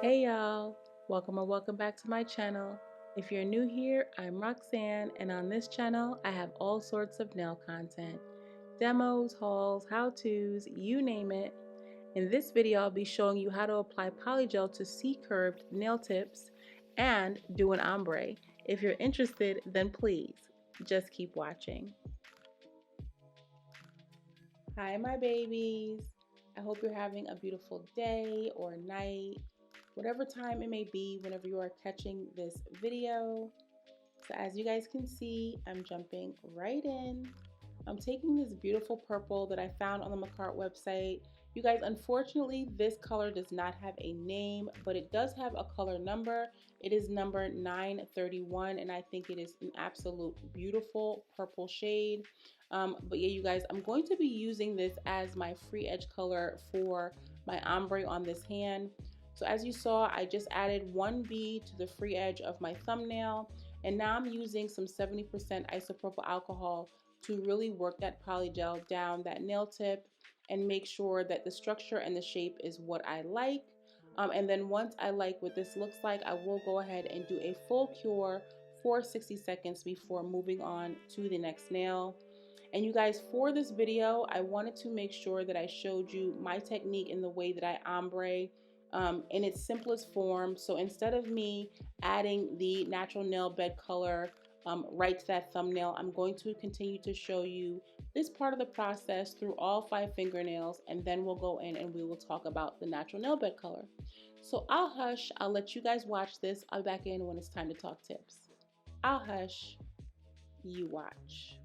Hey y'all, welcome or welcome back to my channel. If you're new here, I'm Roxanne, and on this channel I have all sorts of nail content. Demos, hauls, how-tos, you name it. In this video I'll be showing you how to apply polygel to C-curved nail tips and do an ombre. If you're interested, then please, just keep watching. Hi my babies, I hope you're having a beautiful day or night, whatever time it may be whenever you are catching this video. So as you guys can see, I'm jumping right in. I'm taking this beautiful purple that I found on the Macart website. You guys, unfortunately, this color does not have a name, but it does have a color number. It is number 931, and I think it is an absolute beautiful purple shade. But yeah, you guys, I'm going to be using this as my free edge color for my ombre on this hand. So as you saw, I just added one bead to the free edge of my thumbnail, and now I'm using some 70% isopropyl alcohol to really work that polygel down that nail tip and make sure that the structure and the shape is what I like. And then once I like what this looks like, I will go ahead and do a full cure for 60 seconds before moving on to the next nail. And you guys, for this video, I wanted to make sure that I showed you my technique in the way that I ombre in its simplest form. So instead of me adding the natural nail bed color right to that thumbnail, I'm going to continue to show you this part of the process through all 5 fingernails, and then we'll go in and we will talk about the natural nail bed color. So I'll hush, I'll let you guys watch this. I'll be back in when it's time to talk tips. I'll hush, you watch.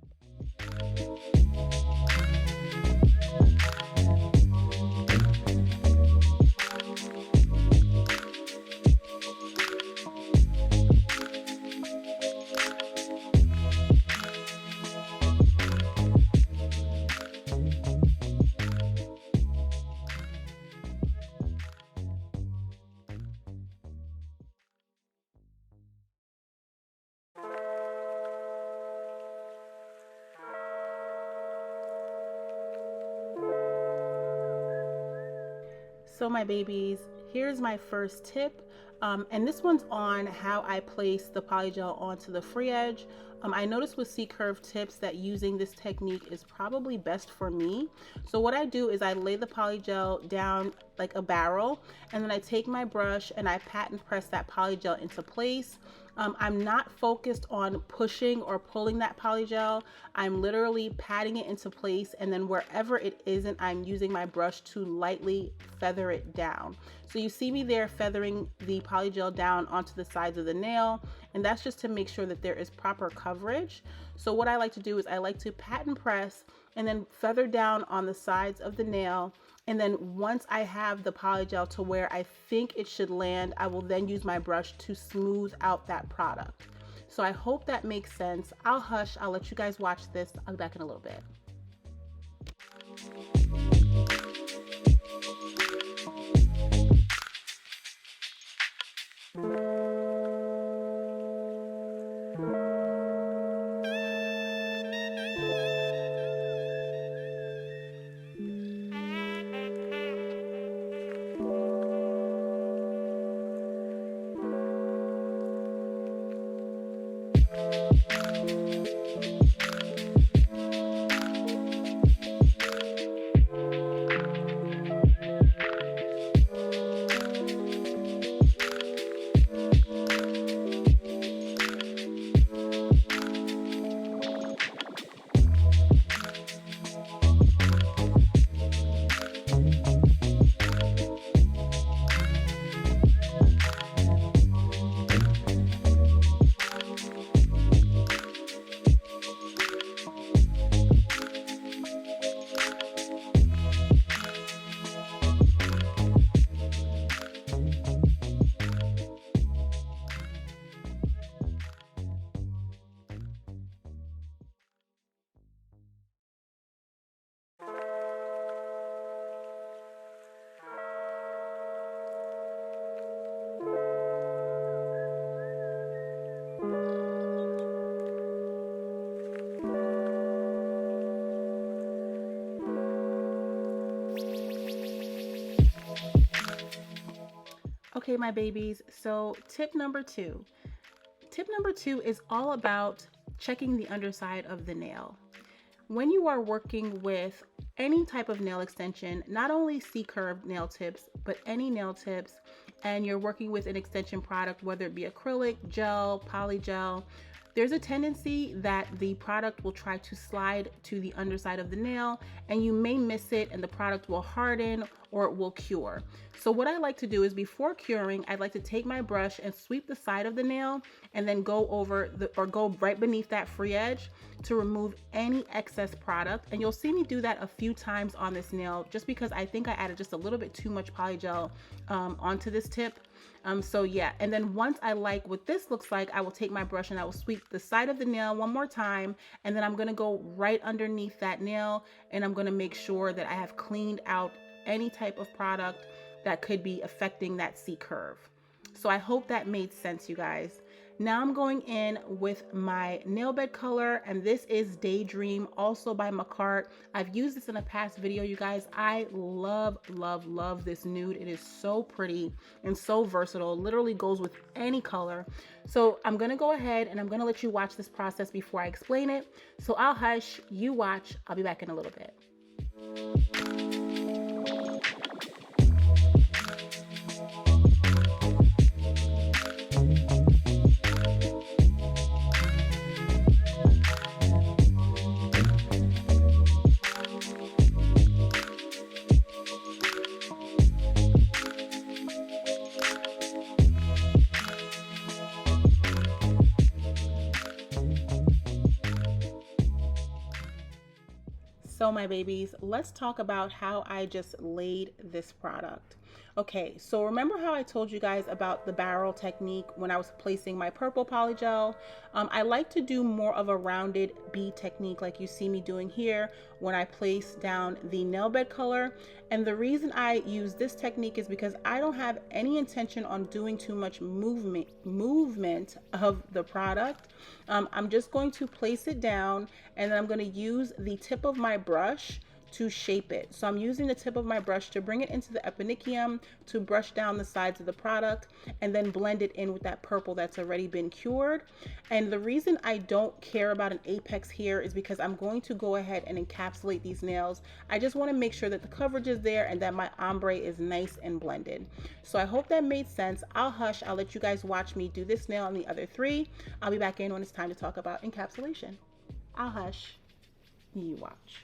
So my babies, here's my first tip, and this one's on how I place the polygel onto the free edge. I noticed with C-curve tips that using this technique is probably best for me. So what I do is I lay the polygel down like a barrel, and then I take my brush and I pat and press that polygel into place. I'm not focused on pushing or pulling that polygel. I'm literally patting it into place, and then wherever it isn't, I'm using my brush to lightly feather it down. So you see me there feathering the polygel down onto the sides of the nail, and that's just to make sure that there is proper coverage. So what I like to do is I like to pat and press and then feather down on the sides of the nail. And then once I have the polygel to where I think it should land, I will then use my brush to smooth out that product. So I hope that makes sense. I'll hush, I'll let you guys watch this. I'll be back in a little bit. Okay, my babies, so tip number two. Tip number two is all about checking the underside of the nail. When you are working with any type of nail extension, not only C-curved nail tips, but any nail tips, and you're working with an extension product, whether it be acrylic, gel, polygel, there's a tendency that the product will try to slide to the underside of the nail and you may miss it and the product will harden or it will cure. So what I like to do is before curing, I'd like to take my brush and sweep the side of the nail and then go over go right beneath that free edge to remove any excess product. And you'll see me do that a few times on this nail just because I think I added just a little bit too much polygel onto this tip. So yeah, and then once I like what this looks like, I will take my brush and I will sweep the side of the nail one more time, and then I'm gonna go right underneath that nail and I'm gonna make sure that I have cleaned out any type of product that could be affecting that C curve. So I hope that made sense, you guys. Now I'm going in with my nail bed color, and this is Daydream, also by McCart. I've used this in a past video, you guys. I love, love, love this nude. It is so pretty and so versatile. Literally goes with any color. So I'm gonna go ahead and I'm gonna let you watch this process before I explain it. So I'll hush, you watch. I'll be back in a little bit. So my babies, let's talk about how I just laid this product. Okay, so remember how I told you guys about the barrel technique when I was placing my purple polygel? I like to do more of a rounded bead technique like you see me doing here when I place down the nail bed color. And the reason I use this technique is because I don't have any intention on doing too much movement of the product. I'm just going to place it down and then I'm going to use the tip of my brush to shape it. So I'm using the tip of my brush to bring it into the eponychium, to brush down the sides of the product, and then blend it in with that purple that's already been cured. And the reason I don't care about an apex here is because I'm going to go ahead and encapsulate these nails. I just want to make sure that the coverage is there and that my ombre is nice and blended. So I hope that made sense. I'll hush. I'll let you guys watch me do this nail and the other three. I'll be back in when it's time to talk about encapsulation. I'll hush. You watch.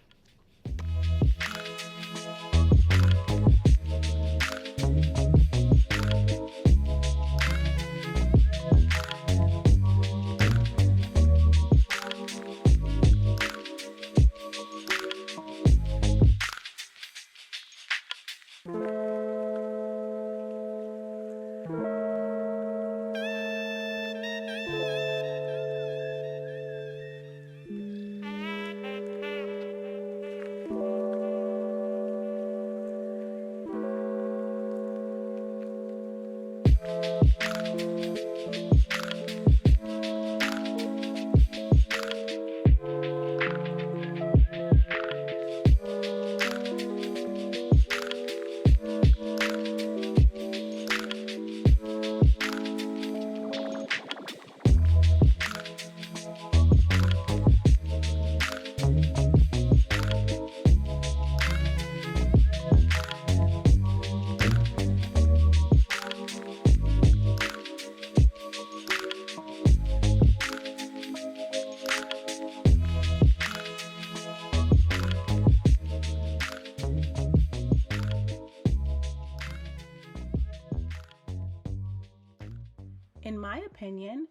In my opinion,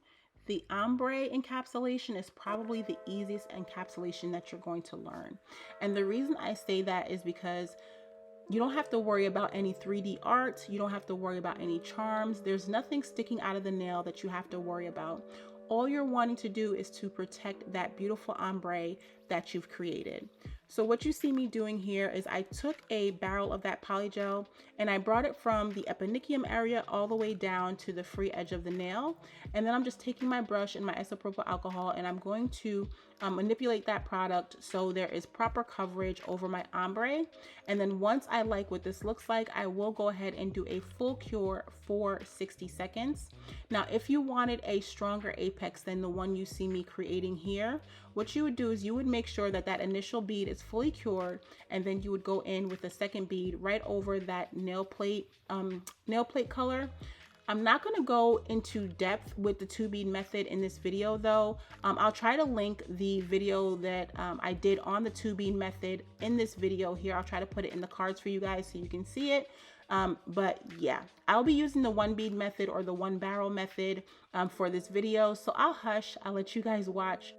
the ombre encapsulation is probably the easiest encapsulation that you're going to learn. And the reason I say that is because you don't have to worry about any 3D art. You don't have to worry about any charms. There's nothing sticking out of the nail that you have to worry about. All you're wanting to do is to protect that beautiful ombre that you've created. So what you see me doing here is I took a barrel of that polygel and I brought it from the eponychium area all the way down to the free edge of the nail. And then I'm just taking my brush and my isopropyl alcohol and I'm going to manipulate that product so there is proper coverage over my ombre. And then once I like what this looks like, I will go ahead and do a full cure for 60 seconds. Now, if you wanted a stronger apex than the one you see me creating here, what you would do is you would make sure that that initial bead is fully cured, and then you would go in with the second bead right over that nail plate color. I'm not going to go into depth with the 2-bead method in this video though. I'll try to link the video that I did on the 2-bead method in this video here. I'll try to put it in the cards for you guys so you can see it. But yeah, I'll be using the 1-bead method or the 1 barrel method for this video. So I'll hush, I'll let you guys watch.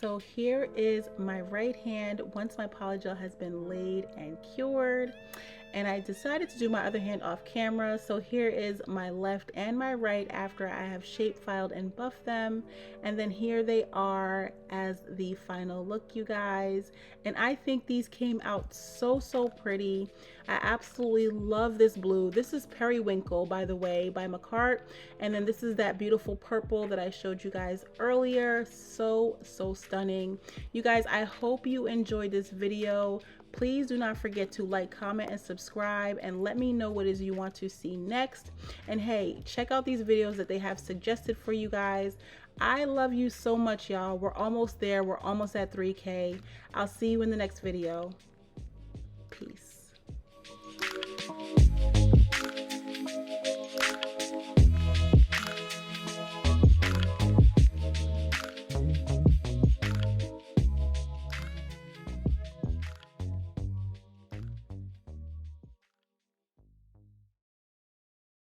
So here is my right hand once my polygel has been laid and cured, and I decided to do my other hand off camera. So here is my left and my right after I have shape filed and buffed them, and then here they are as the final look, you guys. And I think these came out so pretty. I absolutely love this blue. This is Periwinkle, by the way, by McCart, and then this is that beautiful purple that I showed you guys earlier. So stunning. You guys, I hope you enjoyed this video. Please do not forget to like, comment, and subscribe, and let me know what it is you want to see next. And hey, check out these videos that they have suggested for you guys. I love you so much, y'all. We're almost there. We're almost at 3K. I'll see you in the next video.